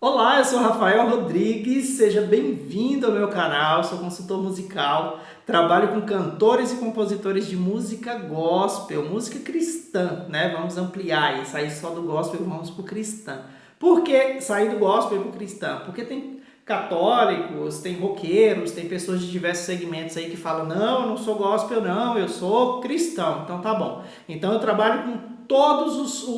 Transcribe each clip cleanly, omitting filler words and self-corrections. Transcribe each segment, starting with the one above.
Olá, eu sou Rafael Rodrigues, seja bem-vindo ao meu canal, sou consultor musical, trabalho com cantores e compositores de música gospel, música cristã, né? Vamos ampliar e sair só do gospel e vamos para o cristã. Por que sair do gospel e para o cristã? Porque tem católicos, tem roqueiros, tem pessoas de diversos segmentos aí que falam, não, eu não sou gospel não, eu sou cristão, então tá bom. Então eu trabalho com todos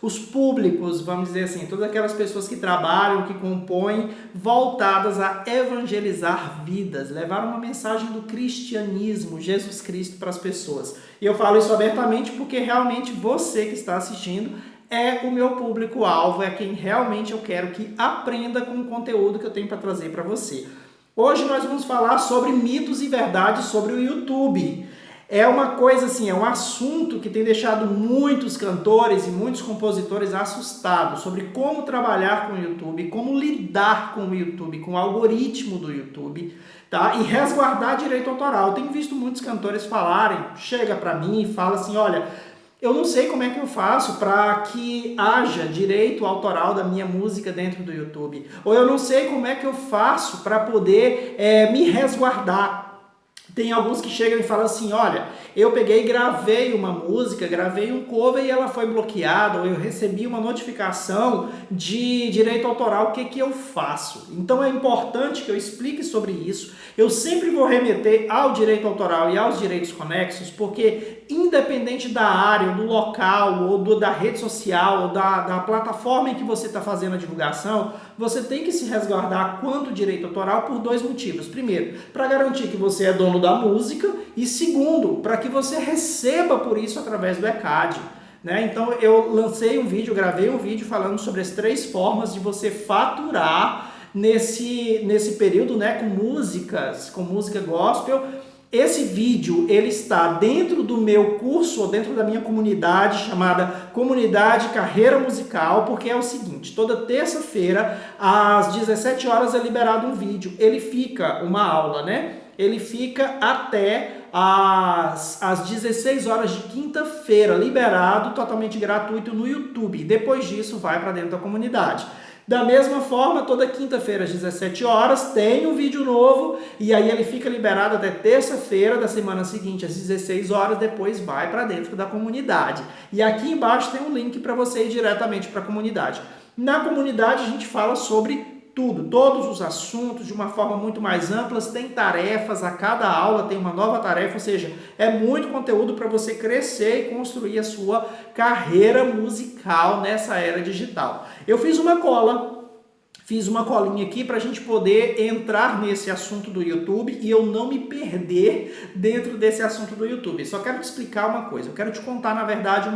os públicos, vamos dizer assim, todas aquelas pessoas que trabalham, que compõem, voltadas a evangelizar vidas, levar uma mensagem do cristianismo, Jesus Cristo para as pessoas. E eu falo isso abertamente porque realmente você que está assistindo é o meu público-alvo, é quem realmente eu quero que aprenda com o conteúdo que eu tenho para trazer para você. Hoje nós vamos falar sobre mitos e verdades sobre o YouTube. É uma coisa assim, é um assunto que tem deixado muitos cantores e muitos compositores assustados sobre como trabalhar com o YouTube, como lidar com o YouTube, com o algoritmo do YouTube, tá? E resguardar direito autoral. Eu tenho visto muitos cantores falarem, chega para mim e fala assim, olha, eu não sei como é que eu faço para que haja direito autoral da minha música dentro do YouTube. Ou eu não sei como é que eu faço para poder me resguardar. Tem alguns que chegam e falam assim, olha, eu peguei e gravei uma música, gravei um cover e ela foi bloqueada, ou eu recebi uma notificação de direito autoral, o que que eu faço? Então é importante que eu explique sobre isso. Eu sempre vou remeter ao direito autoral e aos direitos conexos, porque independente da área, do local, ou da rede social, ou da plataforma em que você está fazendo a divulgação, você tem que se resguardar quanto ao direito autoral por dois motivos. Primeiro, para garantir que você é dono da música e segundo, para que você receba por isso através do ECAD. Né? Então eu lancei um vídeo, gravei um vídeo falando sobre as três formas de você faturar nesse período, né, com música gospel. Esse vídeo ele está dentro do meu curso, ou dentro da minha comunidade, chamada Comunidade Carreira Musical, porque é o seguinte, toda terça-feira, às 17 horas é liberado um vídeo. Ele fica, uma aula, né? Ele fica até às 16 horas de quinta-feira, liberado, totalmente gratuito no YouTube. Depois disso, vai para dentro da comunidade. Da mesma forma, toda quinta-feira às 17 horas tem um vídeo novo e aí ele fica liberado até terça-feira da semana seguinte às 16 horas, depois vai para dentro da comunidade. E aqui embaixo tem um link para você ir diretamente para a comunidade. Na comunidade a gente fala sobre tudo, todos os assuntos de uma forma muito mais ampla, tem tarefas, a cada aula tem uma nova tarefa, ou seja, é muito conteúdo para você crescer e construir a sua carreira musical nessa era digital. Eu fiz uma colinha aqui para a gente poder entrar nesse assunto do YouTube e eu não me perder dentro desse assunto do YouTube. Só quero te explicar uma coisa, eu quero te contar, na verdade,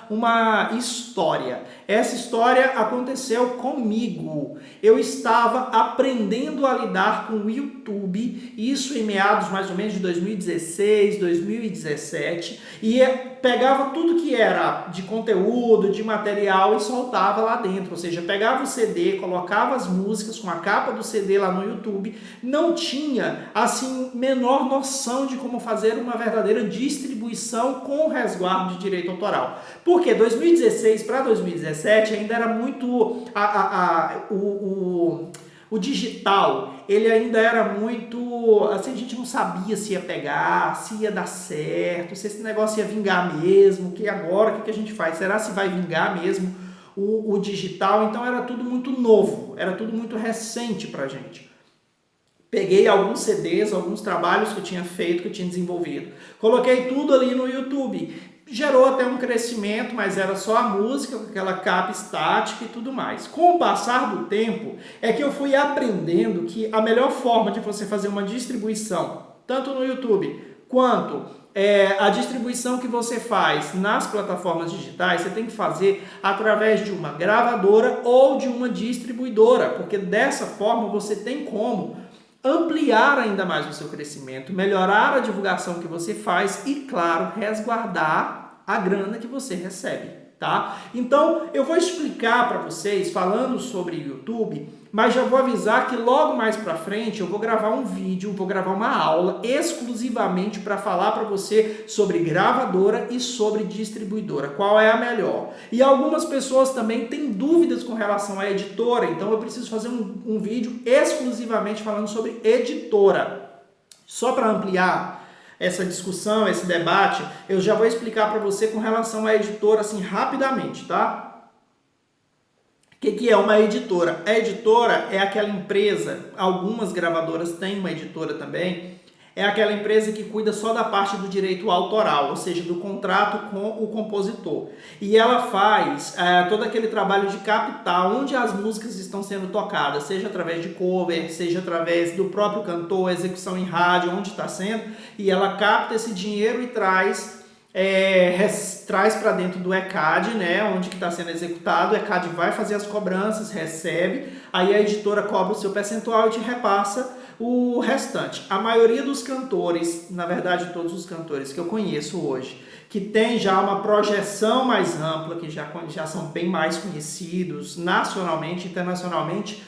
uma história. Essa história aconteceu comigo. Eu estava aprendendo a lidar com o YouTube, isso em meados mais ou menos de 2016, 2017, e pegava tudo que era de conteúdo, de material e soltava lá dentro, ou seja, pegava o CD, colocava as músicas com a capa do CD lá no YouTube, não tinha, assim, menor noção de como fazer uma verdadeira distribuição com resguardo de direito autoral. Porque 2016 para 2017 ainda era muito o digital, ele ainda era muito, assim, a gente não sabia se ia pegar, se ia dar certo, se esse negócio ia vingar mesmo, que agora o que a gente faz? Será se vai vingar mesmo o digital? Então era tudo muito novo, era tudo muito recente pra gente. Peguei alguns CDs, alguns trabalhos que eu tinha feito, que eu tinha desenvolvido. Coloquei tudo ali no YouTube. Gerou até um crescimento, mas era só a música, com aquela capa estática e tudo mais. Com o passar do tempo, é que eu fui aprendendo que a melhor forma de você fazer uma distribuição, tanto no YouTube, quanto a distribuição que você faz nas plataformas digitais, você tem que fazer através de uma gravadora ou de uma distribuidora, porque dessa forma você tem como ampliar ainda mais o seu crescimento, melhorar a divulgação que você faz e, claro, resguardar a grana que você recebe. tá? Então, eu vou explicar para vocês, falando sobre YouTube, mas já vou avisar que logo mais para frente eu vou gravar um vídeo, vou gravar uma aula exclusivamente para falar para você sobre gravadora e sobre distribuidora, qual é a melhor. E algumas pessoas também têm dúvidas com relação à editora, então eu preciso fazer um vídeo exclusivamente falando sobre editora. Só para ampliar essa discussão, esse debate, eu já vou explicar para você com relação à editora assim rapidamente, tá? O que é uma editora? A editora é aquela empresa, algumas gravadoras têm uma editora também, é aquela empresa que cuida só da parte do direito autoral, ou seja, do contrato com o compositor. E ela faz todo aquele trabalho de captar onde as músicas estão sendo tocadas, seja através de cover, seja através do próprio cantor, execução em rádio, onde está sendo, e ela capta esse dinheiro e traz para dentro do ECAD, né, onde que está sendo executado. O ECAD vai fazer as cobranças, recebe, aí a editora cobra o seu percentual e te repassa o restante. A maioria dos cantores, na verdade todos os cantores que eu conheço hoje, que tem já uma projeção mais ampla, que já são bem mais conhecidos nacionalmente, internacionalmente,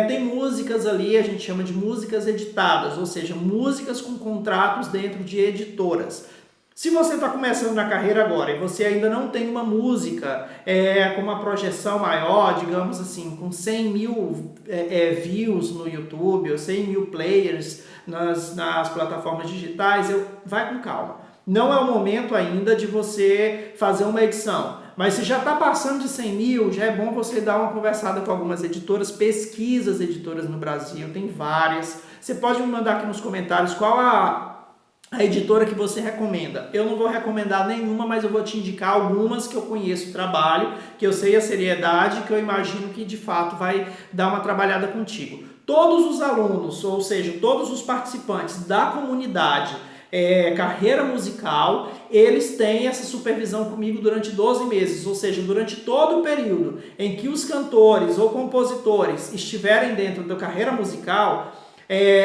tem músicas ali, a gente chama de músicas editadas, ou seja, músicas com contratos dentro de editoras. Se você está começando na carreira agora e você ainda não tem uma música com uma projeção maior, digamos assim, com 100 mil views no YouTube ou 100 mil players nas plataformas digitais, vai com calma. Não é o momento ainda de você fazer uma edição, mas se já está passando de 100 mil, já é bom você dar uma conversada com algumas editoras, pesquisa as editoras no Brasil, tem várias. Você pode me mandar aqui nos comentários qual a editora que você recomenda. Eu não vou recomendar nenhuma, mas eu vou te indicar algumas que eu conheço o trabalho, que eu sei a seriedade, que eu imagino que de fato vai dar uma trabalhada contigo. Todos os alunos, ou seja, todos os participantes da comunidade carreira musical, eles têm essa supervisão comigo durante 12 meses, ou seja, durante todo o período em que os cantores ou compositores estiverem dentro da carreira musical,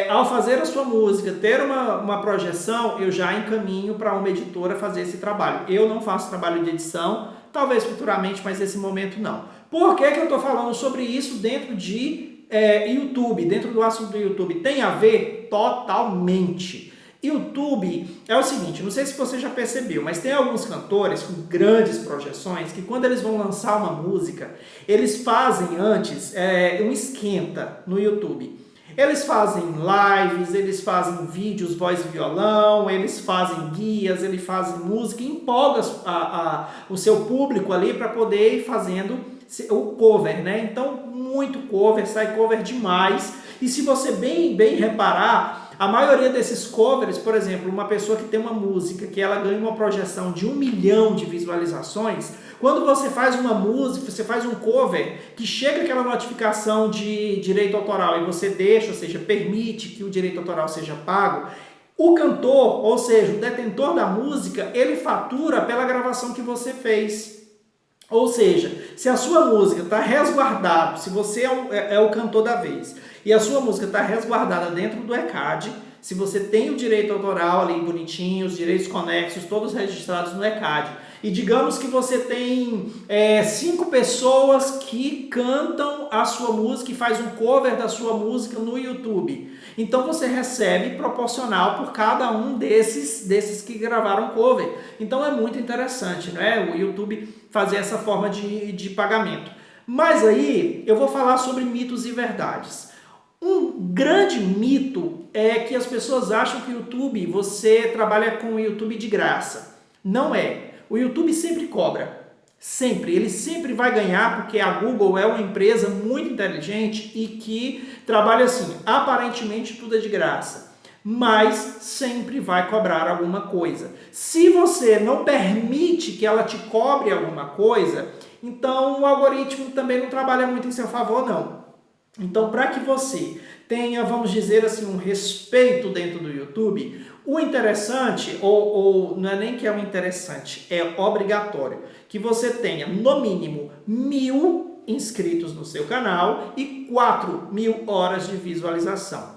ao fazer a sua música, ter uma projeção, eu já encaminho para uma editora fazer esse trabalho. Eu não faço trabalho de edição, talvez futuramente, mas nesse momento não. Por que eu estou falando sobre isso dentro de YouTube, dentro do assunto do YouTube? Tem a ver totalmente. YouTube é o seguinte, não sei se você já percebeu, mas tem alguns cantores com grandes projeções que quando eles vão lançar uma música, eles fazem antes um esquenta no YouTube. Eles fazem lives, eles fazem vídeos, voz e violão, eles fazem guias, eles fazem música, empolga o seu público ali para poder ir fazendo o cover, né? Então, muito cover, sai cover demais. E se você bem reparar, a maioria desses covers, por exemplo, uma pessoa que tem uma música que ela ganha uma projeção de 1 milhão de visualizações, quando você faz uma música, você faz um cover, que chega aquela notificação de direito autoral e você deixa, ou seja, permite que o direito autoral seja pago, o cantor, ou seja, o detentor da música, ele fatura pela gravação que você fez. Ou seja, se a sua música está resguardada, se você é o cantor da vez, e a sua música está resguardada dentro do ECAD, se você tem o direito autoral ali bonitinho, os direitos conexos, todos registrados no ECAD, e digamos que você tem 5 pessoas que cantam a sua música e faz um cover da sua música no YouTube. Então você recebe proporcional por cada um desses que gravaram cover. Então é muito interessante, né? O YouTube fazer essa forma de pagamento. Mas aí eu vou falar sobre mitos e verdades. Um grande mito é que as pessoas acham que o YouTube, você trabalha com o YouTube de graça. Não é. O YouTube sempre cobra. Sempre. Ele sempre vai ganhar porque a Google é uma empresa muito inteligente e que trabalha assim. Aparentemente tudo é de graça. Mas sempre vai cobrar alguma coisa. Se você não permite que ela te cobre alguma coisa, então o algoritmo também não trabalha muito em seu favor, não. Então, para que você tenha, vamos dizer assim, um respeito dentro do YouTube, o interessante, ou não é nem que é o interessante, é obrigatório, que você tenha no mínimo 1.000 inscritos no seu canal e 4.000 horas de visualização.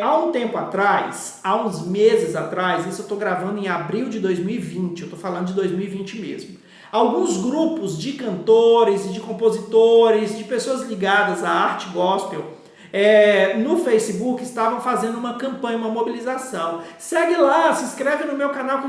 Há um tempo atrás, há uns meses atrás, isso eu estou gravando em abril de 2020, eu estou falando de 2020 mesmo. Alguns grupos de cantores e de compositores, de pessoas ligadas à arte gospel, no Facebook estavam fazendo uma campanha, uma mobilização. Segue lá, se inscreve no meu canal que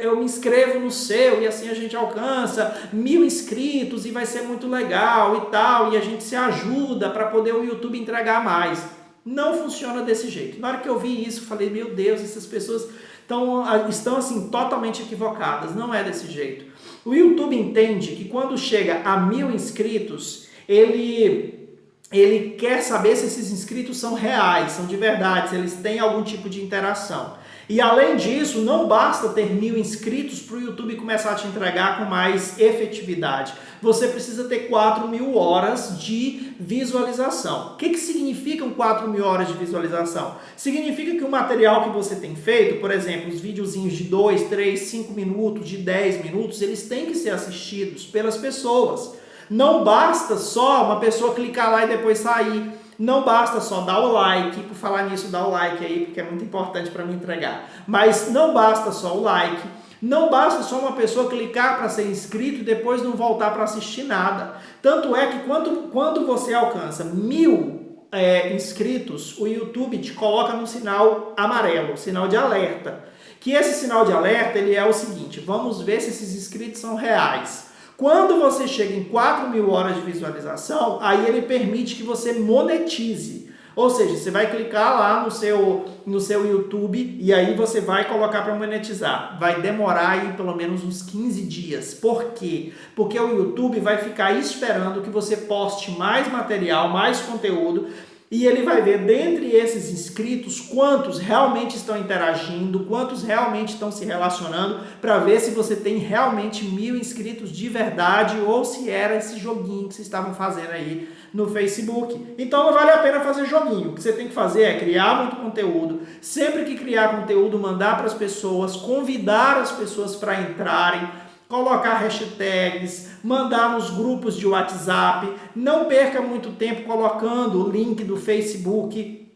eu me inscrevo no seu e assim a gente alcança 1000 inscritos e vai ser muito legal e tal, e a gente se ajuda para poder o YouTube entregar mais. Não funciona desse jeito. Na hora que eu vi isso, eu falei, meu Deus, essas pessoas estão assim totalmente equivocadas. Não é desse jeito. O YouTube entende que quando chega a 1000 inscritos, ele quer saber se esses inscritos são reais, são de verdade, se eles têm algum tipo de interação. E além disso, não basta ter 1000 inscritos para o YouTube começar a te entregar com mais efetividade. Você precisa ter 4000 horas de visualização. O que significam 4000 horas de visualização? Significa que o material que você tem feito, por exemplo, os videozinhos de 2, 3, 5 minutos, de 10 minutos, eles têm que ser assistidos pelas pessoas. Não basta só uma pessoa clicar lá e depois sair. Não basta só dar o like. Por falar nisso, dá o like aí, porque é muito importante para me entregar. Mas não basta só o like. Não basta só uma pessoa clicar para ser inscrito e depois não voltar para assistir nada. Tanto é que quando você alcança 1000 inscritos, o YouTube te coloca no sinal amarelo, sinal de alerta. Que esse sinal de alerta ele é o seguinte: vamos ver se esses inscritos são reais. Quando você chega em 4000 horas de visualização, aí ele permite que você monetize. Ou seja, você vai clicar lá no seu YouTube e aí você vai colocar para monetizar. Vai demorar aí pelo menos uns 15 dias. Por quê? Porque o YouTube vai ficar esperando que você poste mais material, mais conteúdo, e ele vai ver dentre esses inscritos quantos realmente estão interagindo, quantos realmente estão se relacionando, para ver se você tem realmente 1000 inscritos de verdade ou se era esse joguinho que vocês estavam fazendo aí no Facebook. Então não vale a pena fazer joguinho. O que você tem que fazer é criar muito conteúdo. Sempre que criar conteúdo, mandar para as pessoas, convidar as pessoas para entrarem, colocar hashtags, mandar nos grupos de WhatsApp. Não perca muito tempo colocando o link do Facebook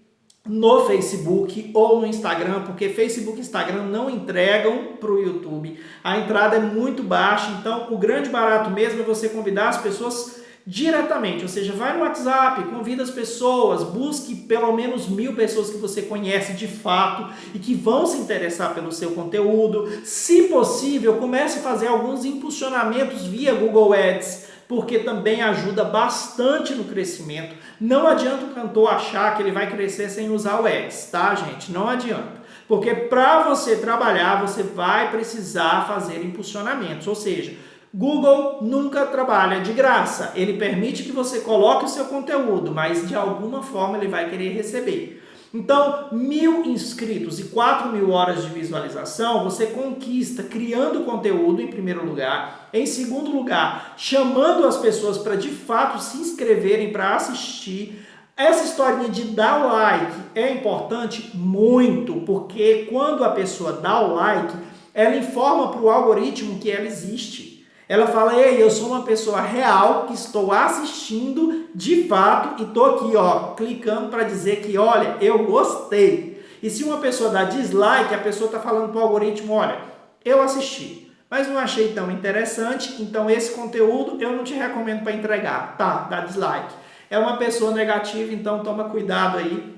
no Facebook ou no Instagram, porque Facebook e Instagram não entregam para o YouTube. A entrada é muito baixa, então o grande barato mesmo é você convidar as pessoas diretamente, ou seja, vai no WhatsApp, convida as pessoas, busque pelo menos 1000 pessoas que você conhece de fato e que vão se interessar pelo seu conteúdo. Se possível, comece a fazer alguns impulsionamentos via Google Ads, porque também ajuda bastante no crescimento. Não adianta o cantor achar que ele vai crescer sem usar o Ads, tá, gente? Não adianta. Porque para você trabalhar, você vai precisar fazer impulsionamentos, ou seja, Google nunca trabalha de graça. Ele permite que você coloque o seu conteúdo, mas de alguma forma ele vai querer receber. Então, 1000 inscritos e 4000 horas de visualização, você conquista criando conteúdo em primeiro lugar. Em segundo lugar, chamando as pessoas para de fato se inscreverem para assistir. Essa historinha de dar o like é importante muito, porque quando a pessoa dá o like, ela informa para o algoritmo que ela existe. Ela fala, ei, eu sou uma pessoa real que estou assistindo de fato e estou aqui, ó, clicando para dizer que, olha, eu gostei. E se uma pessoa dá dislike, a pessoa está falando para o algoritmo, olha, eu assisti, mas não achei tão interessante, então esse conteúdo eu não te recomendo para entregar. Tá, dá dislike. É uma pessoa negativa, então toma cuidado aí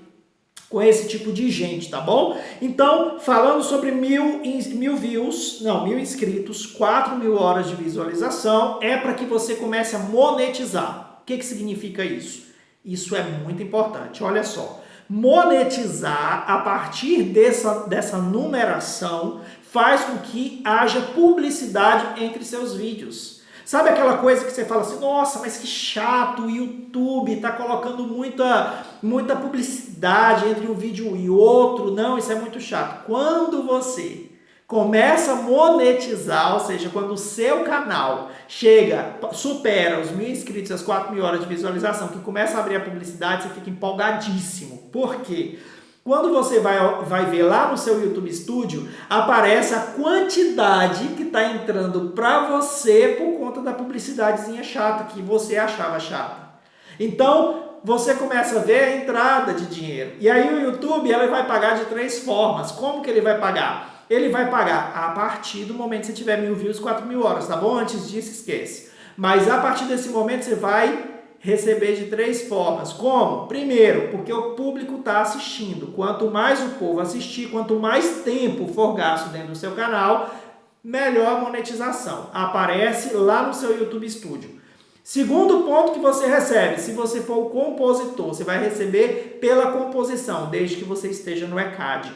com esse tipo de gente, tá bom? Então, falando sobre 1000 inscritos, 4000 horas de visualização, é para que você comece a monetizar. O que significa isso? Isso é muito importante, olha só. Monetizar, a partir dessa numeração, faz com que haja publicidade entre seus vídeos. Sabe aquela coisa que você fala assim, nossa, mas que chato, o YouTube está colocando muita publicidade entre um vídeo e outro. Não, isso é muito chato. Quando você começa a monetizar, ou seja, quando o seu canal supera os 1000 inscritos, as 4000 horas de visualização, que começa a abrir a publicidade, você fica empolgadíssimo. Por quê? Quando você vai ver lá no seu YouTube Studio, aparece a quantidade que está entrando para você por conta da publicidadezinha chata que você achava chata. Então, você começa a ver a entrada de dinheiro. E aí o YouTube ele vai pagar de 3 formas. Como que ele vai pagar? Ele vai pagar a partir do momento que você tiver 1.000 views, 4.000 horas, tá bom? Antes disso, esquece. Mas a partir desse momento você vai receber de 3 formas. Como? Primeiro, porque o público está assistindo. Quanto mais o povo assistir, quanto mais tempo for gasto dentro do seu canal, melhor a monetização. Aparece lá no seu YouTube Studio. Segundo ponto que você recebe, se você for o compositor, você vai receber pela composição, desde que você esteja no ECAD.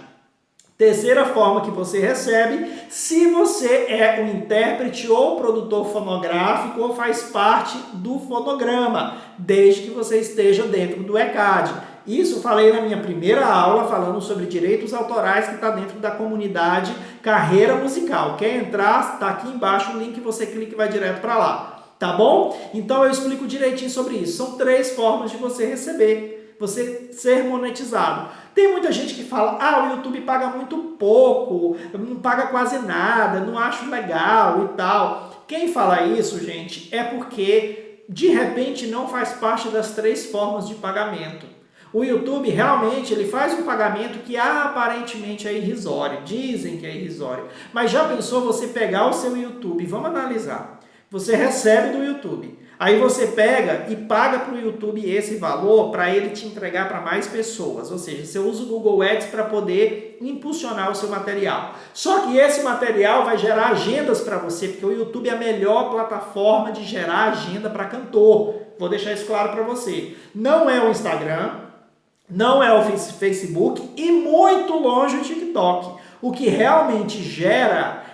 Terceira forma que você recebe, se você é um intérprete ou produtor fonográfico ou faz parte do fonograma, desde que você esteja dentro do ECAD. Isso eu falei na minha primeira aula, falando sobre direitos autorais, que está dentro da comunidade Carreira Musical. Quer entrar, está aqui embaixo o link, você clica e vai direto para lá. Tá bom? Então eu explico direitinho sobre isso. São 3 formas de você receber, você ser monetizado. Tem muita gente que fala, o YouTube paga muito pouco, não paga quase nada, não acho legal e tal. Quem fala isso, gente, é porque de repente não faz parte das 3 formas de pagamento. O YouTube realmente ele faz um pagamento que aparentemente é irrisório, dizem que é irrisório. Mas já pensou você pegar o seu YouTube, vamos analisar. Você recebe do YouTube, aí você pega e paga para o YouTube esse valor para ele te entregar para mais pessoas, ou seja, você usa o Google Ads para poder impulsionar o seu material. Só que esse material vai gerar agendas para você, porque o YouTube é a melhor plataforma de gerar agenda para cantor. Vou deixar isso claro para você. Não é o Instagram, não é o Facebook e muito longe o TikTok. O que realmente gera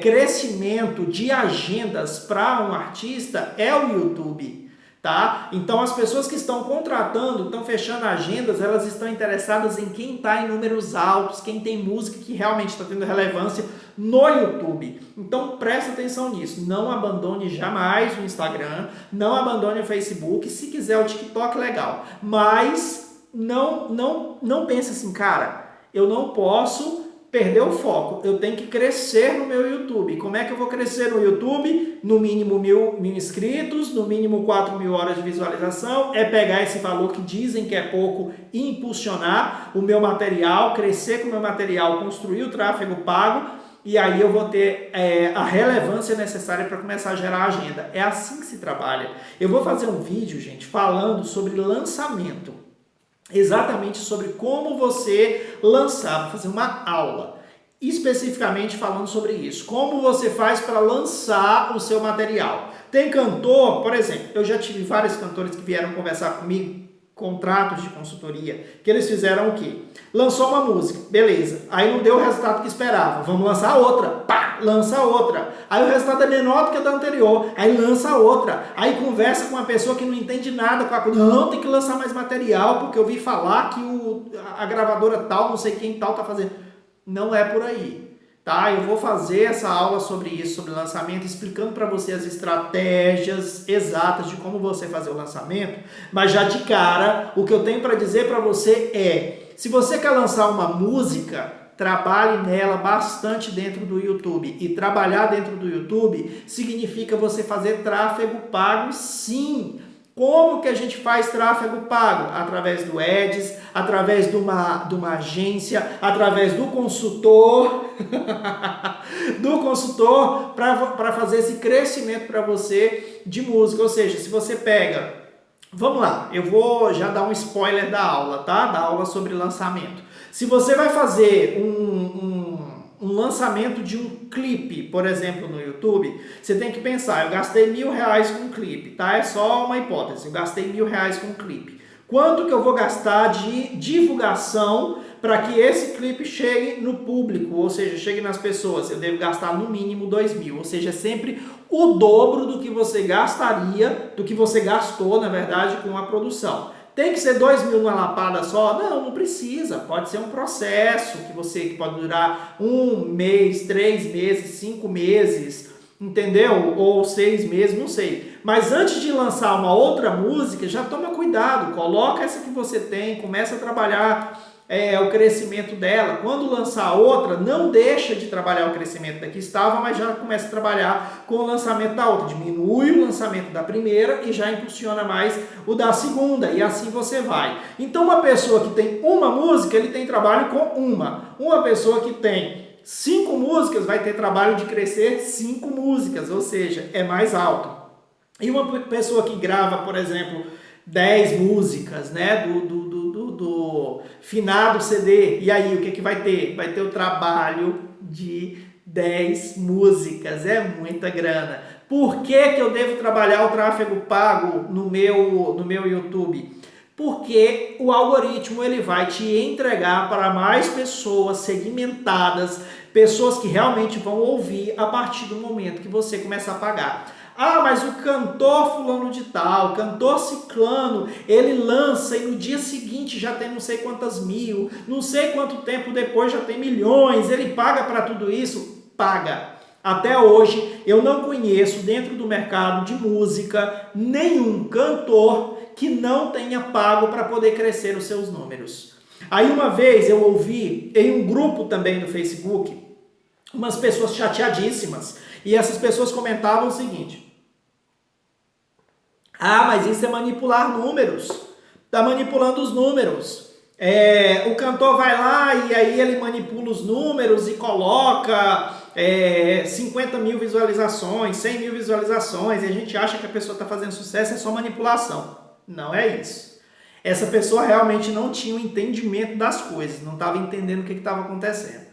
crescimento de agendas para um artista é o YouTube, tá? Então as pessoas que estão contratando, estão fechando agendas, elas estão interessadas em quem está em números altos, quem tem música que realmente está tendo relevância no YouTube. Então presta atenção nisso, não abandone jamais o Instagram, não abandone o Facebook, se quiser o TikTok, legal, mas não pense assim, cara, eu não posso perder o foco, eu tenho que crescer no meu YouTube. Como é que eu vou crescer no YouTube? No mínimo 1.000 inscritos, no mínimo 4.000 horas de visualização, é pegar esse valor que dizem que é pouco e impulsionar o meu material, crescer com o meu material, construir o tráfego pago, e aí eu vou ter a relevância necessária para começar a gerar agenda. É assim que se trabalha. Eu vou fazer um vídeo, gente, falando sobre lançamento. Exatamente sobre como você lançar, vou fazer uma aula especificamente falando sobre isso, como você faz para lançar o seu material. Tem cantor, por exemplo, eu já tive vários cantores que vieram conversar comigo, contratos de consultoria, que eles fizeram o quê? Lançou uma música, beleza, aí não deu o resultado que esperava, vamos lançar outra, pá, lança outra, aí o resultado é menor do que a da anterior, aí lança outra, aí conversa com uma pessoa que não entende nada com a coisa, não, tem que lançar mais material, porque eu ouvi falar que a gravadora tal, não sei quem tal tá fazendo, não é por aí. Tá? Eu vou fazer essa aula sobre isso, sobre lançamento, explicando para você as estratégias exatas de como você fazer o lançamento, mas já de cara, o que eu tenho para dizer para você é, se você quer lançar uma música, trabalhe nela bastante dentro do YouTube, e trabalhar dentro do YouTube significa você fazer tráfego pago sim. Como que a gente faz tráfego pago? Através do Ads, através de uma agência, através do consultor, para fazer esse crescimento para você de música. Ou seja, se você pega, vamos lá, eu vou já dar um spoiler da aula, tá? Da aula sobre lançamento. Se você vai fazer um lançamento de um clipe, por exemplo, no YouTube, você tem que pensar, eu gastei R$1.000 com um clipe, tá? É só uma hipótese, eu gastei R$1.000 com um clipe. Quanto que eu vou gastar de divulgação para que esse clipe chegue no público, ou seja, chegue nas pessoas? Eu devo gastar no mínimo R$2.000, ou seja, sempre o dobro do que você gastaria, do que você gastou, na verdade, com a produção. Tem que ser R$2.000 numa lapada só? Não precisa. Pode ser um processo que pode durar 1 mês, 3 meses, 5 meses, entendeu? Ou 6 meses, não sei. Mas antes de lançar uma outra música, já toma cuidado. Coloca essa que você tem, começa a trabalhar o crescimento dela. Quando lançar outra, não deixa de trabalhar o crescimento da que estava, mas já começa a trabalhar com o lançamento da outra. Diminui o lançamento da primeira e já impulsiona mais o da segunda, e assim você vai. Então uma pessoa que tem uma música, ele tem trabalho com uma. Uma pessoa que tem 5 músicas vai ter trabalho de crescer 5 músicas, ou seja, é mais alto. E uma pessoa que grava, por exemplo, 10 músicas, né, do finado CD, e aí o que vai ter? Vai ter o trabalho de 10 músicas, é muita grana. Por que eu devo trabalhar o tráfego pago no meu YouTube? Porque o algoritmo ele vai te entregar para mais pessoas segmentadas, pessoas que realmente vão ouvir a partir do momento que você começar a pagar. Ah, mas o cantor fulano de tal, o cantor ciclano, ele lança e no dia seguinte já tem não sei quantas mil, não sei quanto tempo depois já tem milhões, ele paga para tudo isso? Paga. Até hoje eu não conheço dentro do mercado de música nenhum cantor que não tenha pago para poder crescer os seus números. Aí uma vez eu ouvi em um grupo também do Facebook umas pessoas chateadíssimas e essas pessoas comentavam o seguinte: ah, mas isso é manipular números, tá manipulando os números. O cantor vai lá e aí ele manipula os números e coloca 50 mil visualizações, 100 mil visualizações e a gente acha que a pessoa está fazendo sucesso, é só manipulação. Não é isso. Essa pessoa realmente não tinha o entendimento das coisas, não estava entendendo o que estava acontecendo.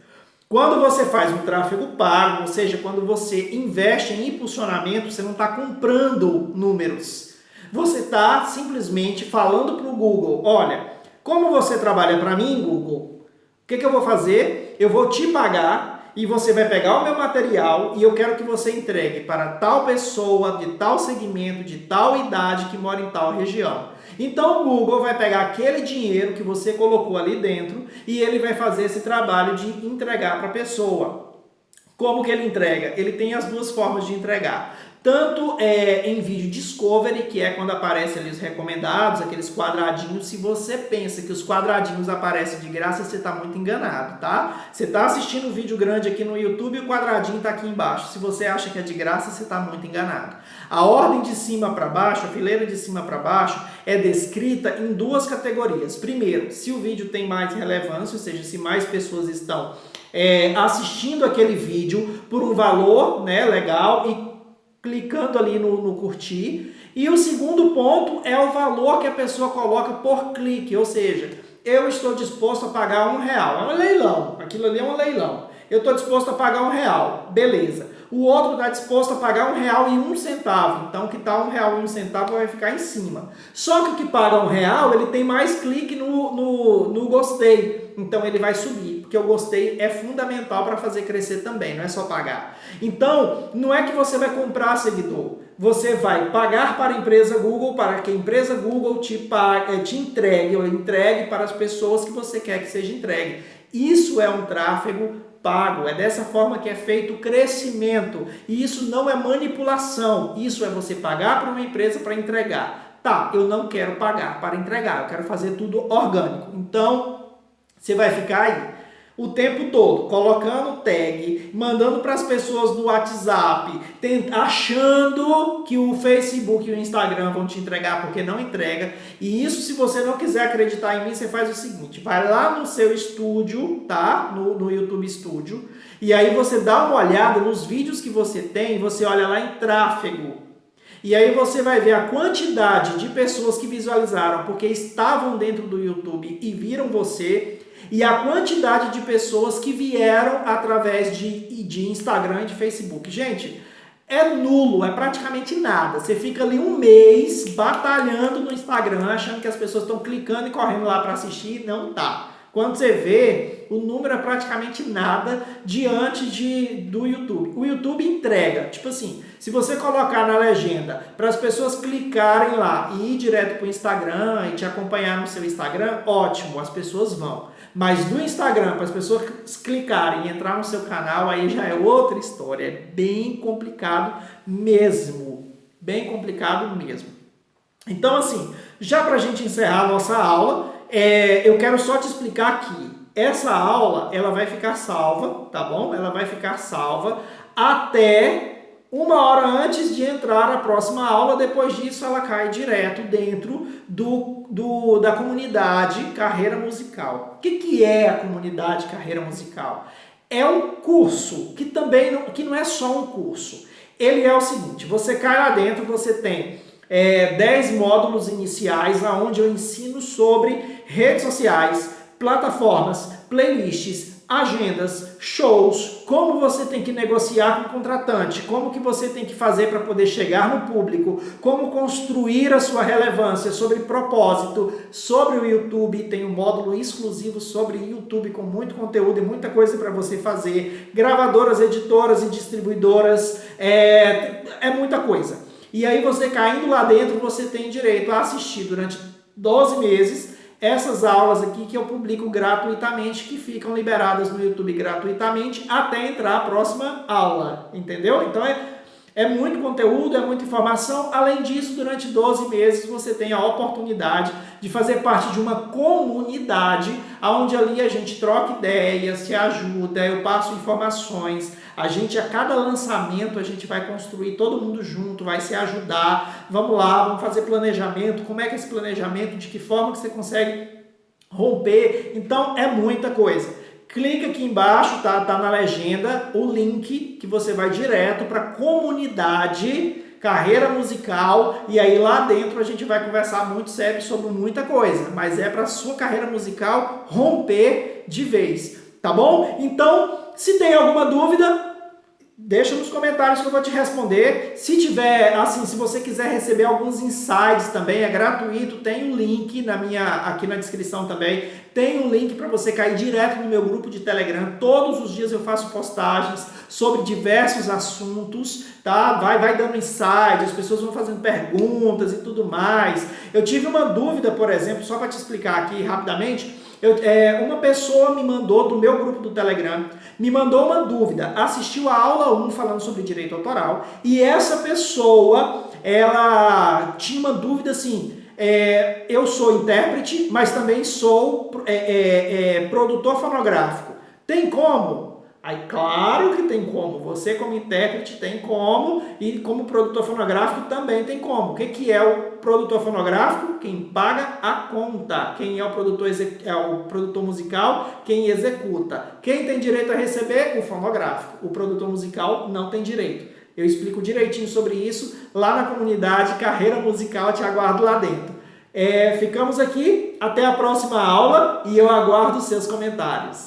Quando você faz um tráfego pago, ou seja, quando você investe em impulsionamento, você não está comprando números. Você está simplesmente falando para o Google: olha, como você trabalha para mim, Google, o que eu vou fazer? Eu vou te pagar e você vai pegar o meu material e eu quero que você entregue para tal pessoa, de tal segmento, de tal idade, que mora em tal região. Então o Google vai pegar aquele dinheiro que você colocou ali dentro e ele vai fazer esse trabalho de entregar para a pessoa. Como que ele entrega? Ele tem as duas formas de entregar. Tanto em vídeo discovery, que é quando aparecem ali os recomendados, aqueles quadradinhos. Se você pensa que os quadradinhos aparecem de graça, você está muito enganado, tá? Você está assistindo um vídeo grande aqui no YouTube e o quadradinho está aqui embaixo. Se você acha que é de graça, você está muito enganado. A ordem de cima para baixo, a fileira de cima para baixo, é descrita em duas categorias. Primeiro, se o vídeo tem mais relevância, ou seja, se mais pessoas estão assistindo aquele vídeo por um valor, né, legal e clicando ali no curtir. E o segundo ponto é o valor que a pessoa coloca por clique, ou seja, eu estou disposto a pagar R$1. É um leilão, aquilo ali é um leilão. Eu estou disposto a pagar R$1, beleza. O outro está disposto a pagar R$1,01, então o que está R$1,01 vai ficar em cima. Só que o que paga R$1, ele tem mais clique no gostei, então ele vai subir, porque o gostei é fundamental para fazer crescer também, não é só pagar. Então, não é que você vai comprar seguidor, você vai pagar para a empresa Google, para que a empresa Google te entregue, ou entregue para as pessoas que você quer que seja entregue. Isso é um tráfego pago, é dessa forma que é feito o crescimento, e isso não é manipulação, isso é você pagar para uma empresa para entregar. Tá, eu não quero pagar para entregar, eu quero fazer tudo orgânico, então você vai ficar aí o tempo todo colocando tag, mandando para as pessoas no WhatsApp, achando que o Facebook e o Instagram vão te entregar, porque não entrega. E isso, se você não quiser acreditar em mim, você faz o seguinte: vai lá no seu estúdio, tá? No YouTube Studio, e aí você dá uma olhada nos vídeos que você tem, você olha lá em tráfego. E aí você vai ver a quantidade de pessoas que visualizaram porque estavam dentro do YouTube e viram você, e a quantidade de pessoas que vieram através de Instagram e de Facebook. Gente, é nulo, é praticamente nada. Você fica ali um mês batalhando no Instagram, achando que as pessoas estão clicando e correndo lá para assistir, não tá. Quando você vê, o número é praticamente nada diante do YouTube. O YouTube entrega, tipo assim, se você colocar na legenda para as pessoas clicarem lá e ir direto para o Instagram e te acompanhar no seu Instagram, ótimo, as pessoas vão. Mas no Instagram, para as pessoas clicarem e entrar no seu canal, aí já é outra história. É bem complicado mesmo. Bem complicado mesmo. Então, assim, já para a gente encerrar a nossa aula, eu quero só te explicar que essa aula, ela vai ficar salva, tá bom? Ela vai ficar salva até 1 hora antes de entrar a próxima aula. Depois disso, ela cai direto dentro da comunidade Carreira Musical. O que é a comunidade Carreira Musical? é um curso, que também que não é só um curso. Ele é o seguinte, você cai lá dentro, você tem 10 módulos iniciais, onde eu ensino sobre redes sociais, plataformas, playlists, agendas, shows, como você tem que negociar com o contratante, como que você tem que fazer para poder chegar no público, como construir a sua relevância, sobre propósito, sobre o YouTube, tem um módulo exclusivo sobre YouTube com muito conteúdo e muita coisa para você fazer, gravadoras, editoras e distribuidoras, é muita coisa. E aí você caindo lá dentro, você tem direito a assistir durante 12 meses essas aulas aqui que eu publico gratuitamente, que ficam liberadas no YouTube gratuitamente até entrar a próxima aula, entendeu? Então é muito conteúdo, é muita informação. Além disso, durante 12 meses você tem a oportunidade de fazer parte de uma comunidade, onde ali a gente troca ideias, se ajuda, eu passo informações, a cada lançamento a gente vai construir todo mundo junto, vai se ajudar, vamos lá, vamos fazer planejamento, como é que é esse planejamento, de que forma que você consegue romper, então é muita coisa. Clica aqui embaixo, tá na legenda, o link que você vai direto para a comunidade Carreira Musical, e aí lá dentro a gente vai conversar muito sério sobre muita coisa, mas é para a sua carreira musical romper de vez, tá bom? Então, se tem alguma dúvida, deixa nos comentários que eu vou te responder. Se tiver, assim, se você quiser receber alguns insights também, é gratuito, tem um link aqui na descrição também, tem um link para você cair direto no meu grupo de Telegram. Todos os dias eu faço postagens sobre diversos assuntos, tá? Vai dando insights, as pessoas vão fazendo perguntas e tudo mais. Eu tive uma dúvida, por exemplo, só para te explicar aqui rapidamente, uma pessoa me mandou do meu grupo do Telegram, me mandou uma dúvida, assistiu a aula 1 falando sobre direito autoral, e essa pessoa, ela tinha uma dúvida assim, eu sou intérprete, mas também sou produtor fonográfico. Tem como? Aí, claro que tem como. Você, como intérprete, tem como, e como produtor fonográfico também tem como. O que é o produtor fonográfico? Quem paga a conta. Quem é o produtor musical? Quem executa. Quem tem direito a receber? O fonográfico. O produtor musical não tem direito. Eu explico direitinho sobre isso lá na comunidade Carreira Musical, te aguardo lá dentro. Ficamos aqui, até a próxima aula e eu aguardo seus comentários.